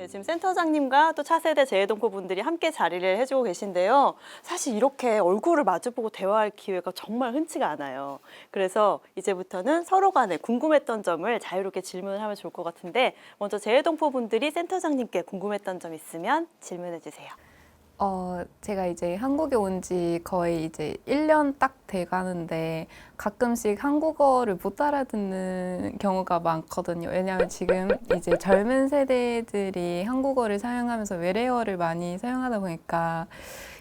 네, 지금 센터장님과 또 차세대 재외동포 분들이 함께 자리를 해주고 계신데요. 사실 이렇게 얼굴을 마주보고 대화할 기회가 정말 흔치가 않아요. 그래서 이제부터는 서로 간에 궁금했던 점을 자유롭게 질문을 하면 좋을 것 같은데 먼저 재외동포 분들이 센터장님께 궁금했던 점 있으면 질문해 주세요. 제가 이제 한국에 온 지 거의 이제 1년 딱 돼 가는데 가끔씩 한국어를 못 알아듣는 경우가 많거든요. 왜냐하면 지금 이제 젊은 세대들이 한국어를 사용하면서 외래어를 많이 사용하다 보니까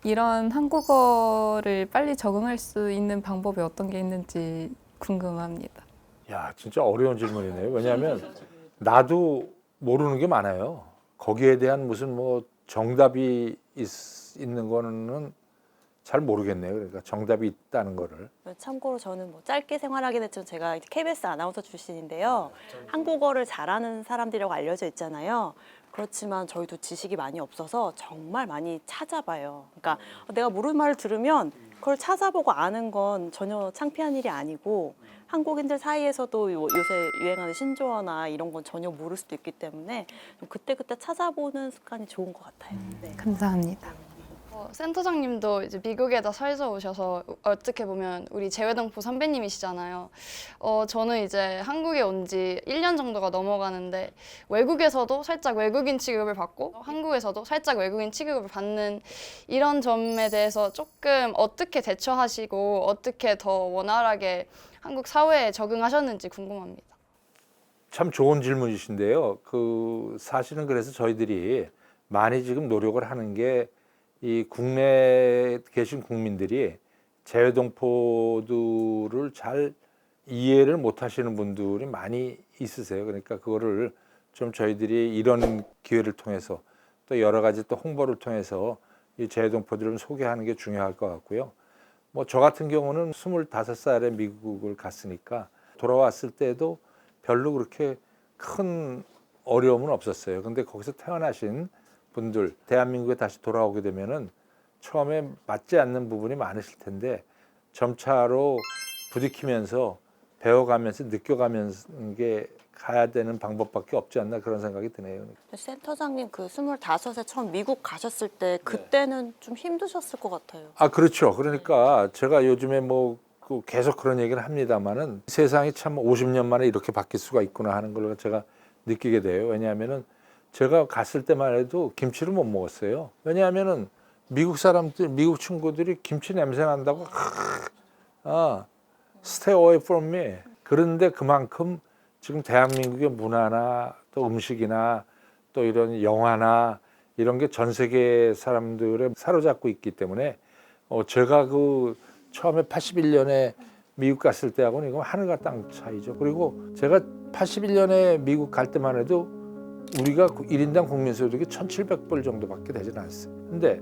이런 한국어를 빨리 적응할 수 있는 방법이 어떤 게 있는지 궁금합니다. 야, 진짜 어려운 질문이네요. 왜냐하면 나도 모르는 게 많아요. 거기에 대한 무슨 뭐 정답이 있는 거는 잘 모르겠네요. 그러니까 정답이 있다는 거를. 참고로 저는 뭐 짧게 생활하긴 했지만 제가 KBS 아나운서 출신인데요. 한국어를 잘하는 사람들이라고 알려져 있잖아요. 그렇지만 저희도 지식이 많이 없어서 정말 많이 찾아봐요. 그러니까 내가 모르는 말을 들으면 그걸 찾아보고 아는 건 전혀 창피한 일이 아니고 한국인들 사이에서도 요새 유행하는 신조어나 이런 건 전혀 모를 수도 있기 때문에 좀 그때그때 찾아보는 습관이 좋은 것 같아요. 네. 감사합니다. 센터장님도 이제 미국에다 살서 오셔서 어떻게 보면 우리 재외동포 선배님이시잖아요. 저는 이제 한국에 온 지 1년 정도가 넘어가는데 외국에서도 살짝 외국인 취급을 받고 한국에서도 살짝 외국인 취급을 받는 이런 점에 대해서 조금 어떻게 대처하시고 어떻게 더 원활하게 한국 사회에 적응하셨는지 궁금합니다. 참 좋은 질문이신데요. 사실은 그래서 저희들이 많이 지금 노력을 하는 게 이 국내에 계신 국민들이 재외동포들을 잘 이해를 못 하시는 분들이 많이 있으세요. 그러니까 그거를 좀 저희들이 이런 기회를 통해서 또 여러 가지 또 홍보를 통해서 이 재외동포들을 소개하는 게 중요할 것 같고요. 뭐 저 같은 경우는 25살에 미국을 갔으니까 돌아왔을 때도 별로 그렇게 큰 어려움은 없었어요. 근데 거기서 태어나신 분들 대한민국에 다시 돌아오게 되면은 처음에 맞지 않는 부분이 많으실 텐데 점차로 부딪히면서 배워가면서 느껴가면서 게 가야 되는 방법밖에 없지 않나 그런 생각이 드네요. 센터장님 그 25에 처음 미국 가셨을 때 그때는 좀 힘드셨을 것 같아요. 아, 그렇죠. 그러니까 제가 요즘에 뭐 계속 그런 얘기를 합니다만은 세상이 참 50년 만에 이렇게 바뀔 수가 있구나 하는 걸 제가 느끼게 돼요. 왜냐하면은 제가 갔을 때만 해도 김치를 못 먹었어요. 왜냐하면은 미국 사람들, 미국 친구들이 김치 냄새 난다고 stay away from me. 그런데 그만큼 지금 대한민국의 문화나 또 음식이나 또 이런 영화나 이런 게 전 세계 사람들을 사로잡고 있기 때문에 제가 처음에 81년에 미국 갔을 때하고는 이건 하늘과 땅 차이죠. 그리고 제가 81년에 미국 갈 때만 해도 우리가 1인당 국민소득이 1,700불 정도밖에 되진 않았어요. 근데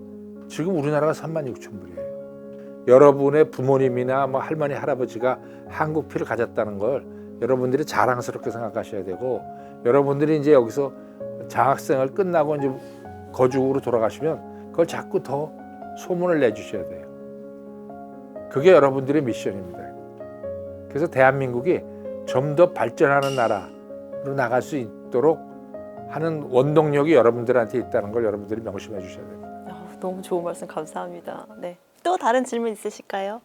지금 우리나라가 36,000불이에요. 여러분의 부모님이나 뭐 할머니, 할아버지가 한국 피를 가졌다는 걸 여러분들이 자랑스럽게 생각하셔야 되고 여러분들이 이제 여기서 장학생을 끝나고 이제 거주국으로 돌아가시면 그걸 자꾸 더 소문을 내주셔야 돼요. 그게 여러분들의 미션입니다. 그래서 대한민국이 좀 더 발전하는 나라로 나갈 수 있도록 하는 원동력이 여러분들한테 있다는 걸 여러분들이 명심해 주셔야 됩니다. 너무 좋은 말씀 감사합니다. 네. 또 다른 질문 있으실까요?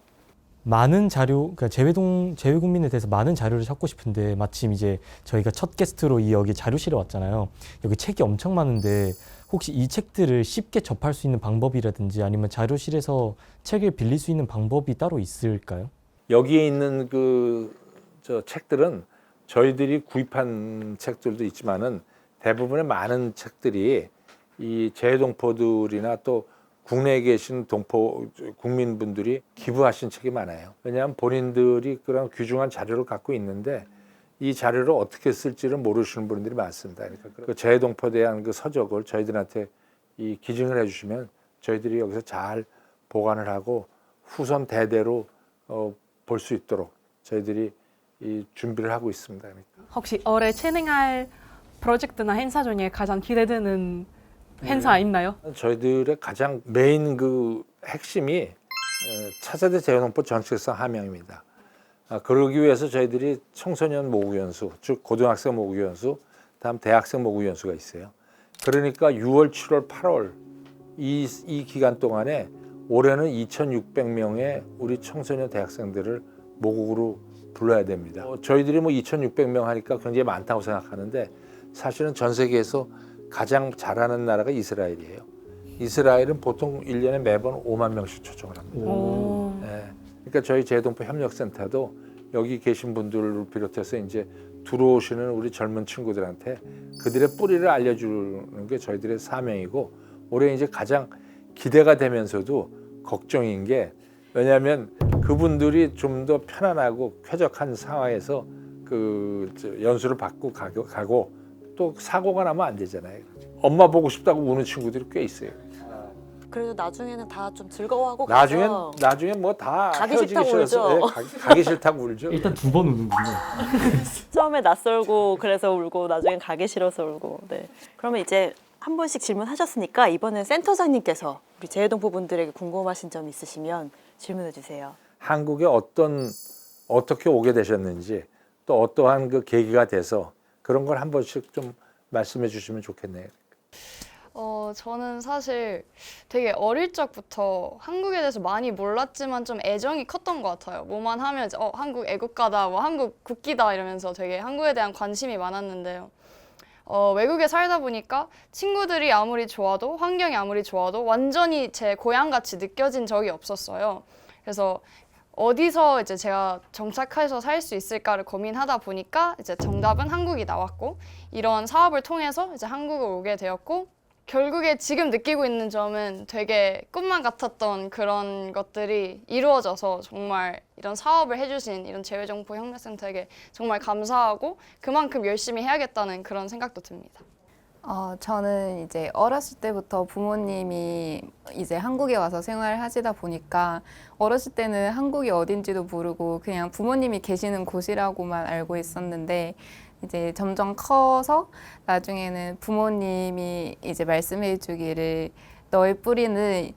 많은 자료, 그러니까 재외국민에 대해서 많은 자료를 찾고 싶은데 마침 이제 저희가 첫 게스트로 여기 자료실에 왔잖아요. 여기 책이 엄청 많은데 혹시 이 책들을 쉽게 접할 수 있는 방법이라든지 아니면 자료실에서 책을 빌릴 수 있는 방법이 따로 있을까요? 여기에 있는 저 책들은 저희들이 구입한 책들도 있지만은 대부분의 많은 책들이 이 재외동포들이나 또 국내에 계신 국민분들이 기부하신 책이 많아요. 왜냐하면 본인들이 그런 귀중한 자료를 갖고 있는데 이 자료를 어떻게 쓸지를 모르시는 분들이 많습니다. 그러니까 그 재외동포에 대한 그 서적을 저희들한테 기증을 해주시면 저희들이 여기서 잘 보관을 하고 후손 대대로 볼 수 있도록 저희들이 준비를 하고 있습니다. 그러니까. 혹시 올해 진행할 프로젝트나 행사 중에 가장 기대되는 행사 있나요? 저희들의 가장 메인 핵심이 차세대 재외동포 정책성 함양입니다. 그러기 위해서 저희들이 청소년 모국연수, 즉 고등학생 모국연수, 다음 대학생 모국연수가 있어요. 그러니까 6월, 7월, 8월 이 기간 동안에 올해는 2,600명의 우리 청소년 대학생들을 모국으로 불러야 됩니다. 저희들이 뭐 2,600명 하니까 굉장히 많다고 생각하는데 사실은 전 세계에서 가장 잘하는 나라가 이스라엘이에요. 이스라엘은 보통 1년에 매번 5만 명씩 초청을 합니다. 오. 네. 그러니까 저희 재외동포 협력센터도 여기 계신 분들을 비롯해서 이제 들어오시는 우리 젊은 친구들한테 그들의 뿌리를 알려주는 게 저희들의 사명이고 올해 이제 가장 기대가 되면서도 걱정인 게 왜냐하면 그분들이 좀 더 편안하고 쾌적한 상황에서 그 연수를 받고 가고 또 사고가 나면 안 되잖아요. 엄마 보고 싶다고 우는 친구들이 꽤 있어요. 그래도 나중에는 다 좀 즐거워하고 나중에 뭐 다 가기 헤어지기 싫다고 싫어서 울죠. 가기 싫다고 울죠. 일단 2번 우는군요. 처음에 낯설고 그래서 울고 나중엔 가기 싫어서 울고. 네. 그러면 이제 한 번씩 질문하셨으니까 이번엔 센터장님께서 우리 재외동포 분들에게 궁금하신 점 있으시면 질문해 주세요. 한국에 어떻게 오게 되셨는지 또 어떠한 그 계기가 돼서 그런 걸 한 번씩 좀 말씀해 주시면 좋겠네요. 저는 사실 되게 어릴 적부터 한국에 대해서 많이 몰랐지만 좀 애정이 컸던 것 같아요. 뭐만 하면 이제 한국 애국가다, 뭐 한국 국기다 이러면서 되게 한국에 대한 관심이 많았는데요. 외국에 살다 보니까 친구들이 아무리 좋아도 환경이 아무리 좋아도 완전히 제 고향같이 느껴진 적이 없었어요. 그래서 어디서 이제 제가 정착해서 살 수 있을까를 고민하다 보니까 이제 정답은 한국이 나왔고 이런 사업을 통해서 이제 한국을 오게 되었고 결국에 지금 느끼고 있는 점은 되게 꿈만 같았던 그런 것들이 이루어져서 정말 이런 사업을 해주신 이런 재외동포 협력센터에게 정말 감사하고 그만큼 열심히 해야겠다는 그런 생각도 듭니다. 저는 이제 어렸을 때부터 부모님이 이제 한국에 와서 생활하시다 보니까 어렸을 때는 한국이 어딘지도 모르고 그냥 부모님이 계시는 곳이라고만 알고 있었는데 이제 점점 커서 나중에는 부모님이 이제 말씀해 주기를 너의 뿌리는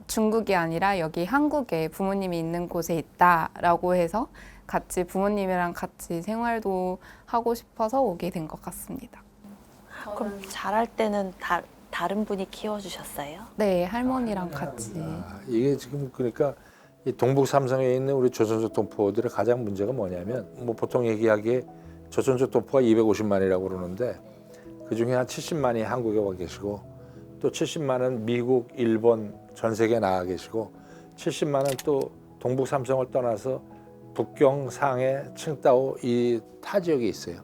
중국이 아니라 여기 한국에 부모님이 있는 곳에 있다라고 해서 같이 부모님이랑 같이 생활도 하고 싶어서 오게 된 것 같습니다. 그럼 자랄 때는 다른 분이 키워주셨어요? 네, 할머니랑 같이. 이게 지금 그러니까 이 동북 삼성에 있는 우리 조선족 동포들의 가장 문제가 뭐냐면 뭐 보통 얘기하기에 조선족 동포가 250만이라고 그러는데 그중에 한 70만이 한국에 와 계시고 또 70만은 미국, 일본 전 세계에 나가 계시고 70만은 또 동북 삼성을 떠나서 북경, 상해, 칭다오 이 타 지역에 있어요.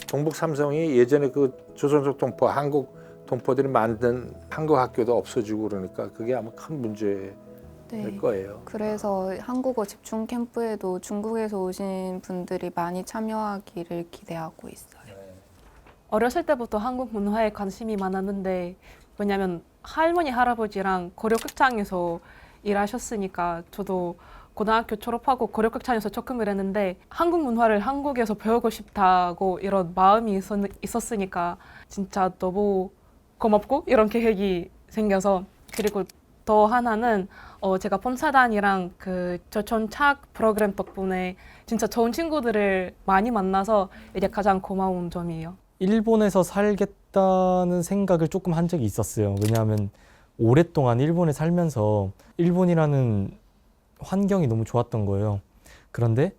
동북 삼성이 예전에 그 조선족 동포, 한국 동포들이 만든 한국 학교도 없어지고 그러니까 그게 아마 큰 문제일 네. 거예요. 그래서 한국어 집중 캠프에도 중국에서 오신 분들이 많이 참여하기를 기대하고 있어요. 어렸을 때부터 한국 문화에 관심이 많았는데 왜냐면 할머니 할아버지랑 고려극장에서 일하셨으니까 저도 고등학교 졸업하고 고려극장에서 접근을 했는데 한국 문화를 한국에서 배우고 싶다고 이런 마음이 있었으니까 진짜 너무 고맙고 이런 계획이 생겨서 그리고 더 하나는 제가 폰사단이랑 그 저촌착 프로그램 덕분에 진짜 좋은 친구들을 많이 만나서 이게 가장 고마운 점이에요. 일본에서 살겠다는 생각을 조금 한 적이 있었어요. 왜냐하면 오랫동안 일본에 살면서 일본이라는 환경이 너무 좋았던 거예요. 그런데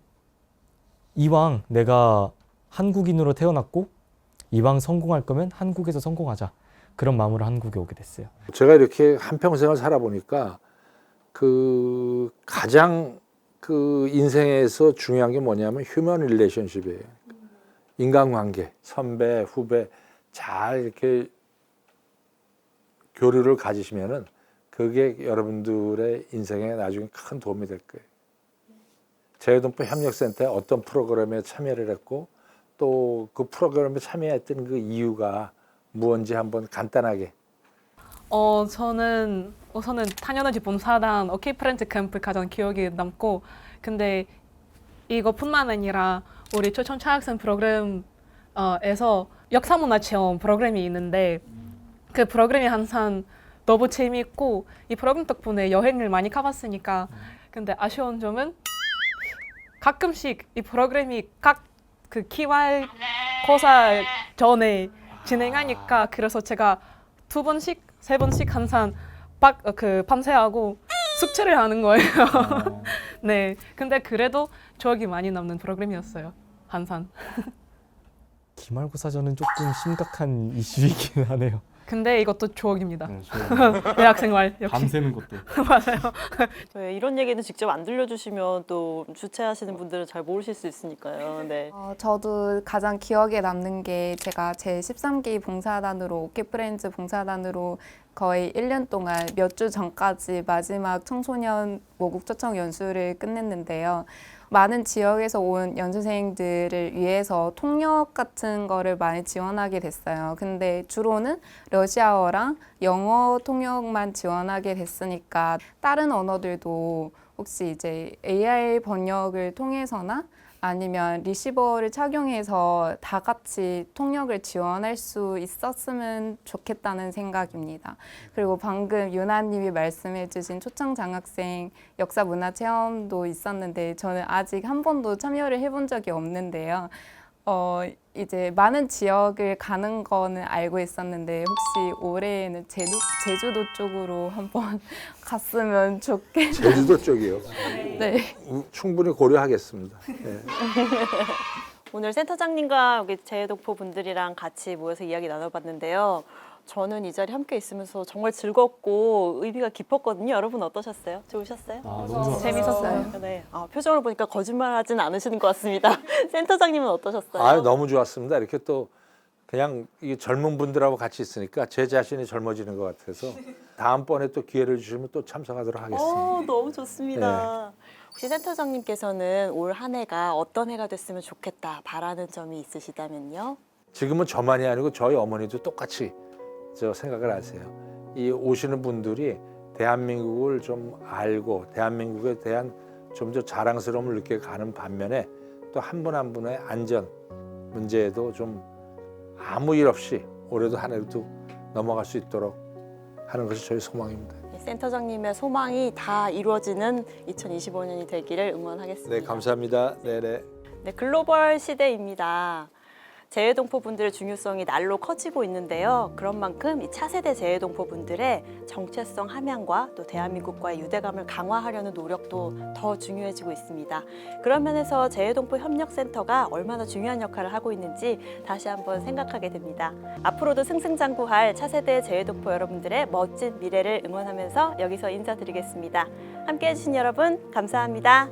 이왕 내가 한국인으로 태어났고 이왕 성공할 거면 한국에서 성공하자. 그런 마음으로 한국에 오게 됐어요. 제가 이렇게 한평생을 살아보니까 그 가장 그 인생에서 중요한 게 뭐냐면 휴먼 릴레이션십이에요. 인간관계, 선배, 후배 잘 이렇게 교류를 가지시면은 그게 여러분들의 인생에 나중에 큰 도움이 될 거예요. 재외동포 협력센터에 어떤 프로그램에 참여를 했고 또 그 프로그램에 참여했던 그 이유가 무언지 한번 간단하게. 저는 우선은 당연하지 본사단 오케이 프렌즈 캠프 가장 기억에 남고 근데 이것뿐만 아니라 우리 초청 차학생 프로그램에서 역사문화 체험 프로그램이 있는데 그 프로그램이 항상 너무 재미있고 이 프로그램 덕분에 여행을 많이 가봤으니까 근데 아쉬운 점은 가끔씩 이 프로그램이 각 그 기말고사 전에 진행하니까 그래서 제가 2번씩, 3번씩 항상 밤새 하고 숙제를 하는 거예요. 네, 근데 그래도 추억이 많이 남는 프로그램이었어요. 항상. 기말고사전은 조금 심각한 이슈이긴 하네요. 근데 이것도 추억입니다. 네, 대학생활 역시. 밤새는 것도. 맞아요. 네, 이런 얘기는 직접 안 들려주시면 또 주최하시는 분들은 잘 모르실 수 있으니까요. 네. 저도 가장 기억에 남는 게 제가 제 13기 봉사단으로 오케프렌즈 봉사단으로 거의 1년 동안 몇 주 전까지 마지막 청소년 모국 초청 연수를 끝냈는데요. 많은 지역에서 온 연수생들을 위해서 통역 같은 거를 많이 지원하게 됐어요. 근데 주로는 러시아어랑 영어 통역만 지원하게 됐으니까 다른 언어들도 혹시 이제 AI 번역을 통해서나 아니면 리시버를 착용해서 다 같이 통역을 지원할 수 있었으면 좋겠다는 생각입니다. 그리고 방금 유나님이 말씀해주신 초청 장학생 역사 문화 체험도 있었는데 저는 아직 한 번도 참여를 해본 적이 없는데요. 이제 많은 지역을 가는 거는 알고 있었는데 혹시 올해에는 제주도 쪽으로 한번 갔으면 좋겠네요. 제주도 쪽이요. 네. 충분히 고려하겠습니다. 네. 오늘 센터장님과 여기 재외동포 분들이랑 같이 모여서 이야기 나눠봤는데요. 저는 이 자리에 함께 있으면서 정말 즐겁고 의미가 깊었거든요. 여러분 어떠셨어요? 좋으셨어요? 너무 좋았어요. 재밌었어요. 네. 표정을 보니까 거짓말하진 않으시는 것 같습니다. 센터장님은 어떠셨어요? 아, 너무 좋았습니다. 이렇게 또 그냥 이 젊은 분들하고 같이 있으니까 제 자신이 젊어지는 것 같아서 다음번에 또 기회를 주시면 또 참석하도록 하겠습니다. 너무 좋습니다. 혹시 센터장님께서는 올 한 해가 어떤 해가 됐으면 좋겠다 바라는 점이 있으시다면요? 지금은 저만이 아니고 저희 어머니도 똑같이 저 생각을 하세요. 이 오시는 분들이 대한민국을 좀 알고 대한민국에 대한 좀 더 자랑스러움을 느껴가는 반면에 또 한 분 한 분의 안전 문제에도 좀 아무 일 없이 올해도 한 해도 넘어갈 수 있도록 하는 것이 저희 소망입니다. 센터장님의 소망이 다 이루어지는 2025년이 되기를 응원하겠습니다. 네, 감사합니다. 네네. 네, 글로벌 시대입니다. 재외동포 분들의 중요성이 날로 커지고 있는데요. 그런 만큼 이 차세대 재외동포 분들의 정체성 함양과 또 대한민국과의 유대감을 강화하려는 노력도 더 중요해지고 있습니다. 그런 면에서 재외동포 협력센터가 얼마나 중요한 역할을 하고 있는지 다시 한번 생각하게 됩니다. 앞으로도 승승장구할 차세대 재외동포 여러분들의 멋진 미래를 응원하면서 여기서 인사드리겠습니다. 함께해 주신 여러분 감사합니다.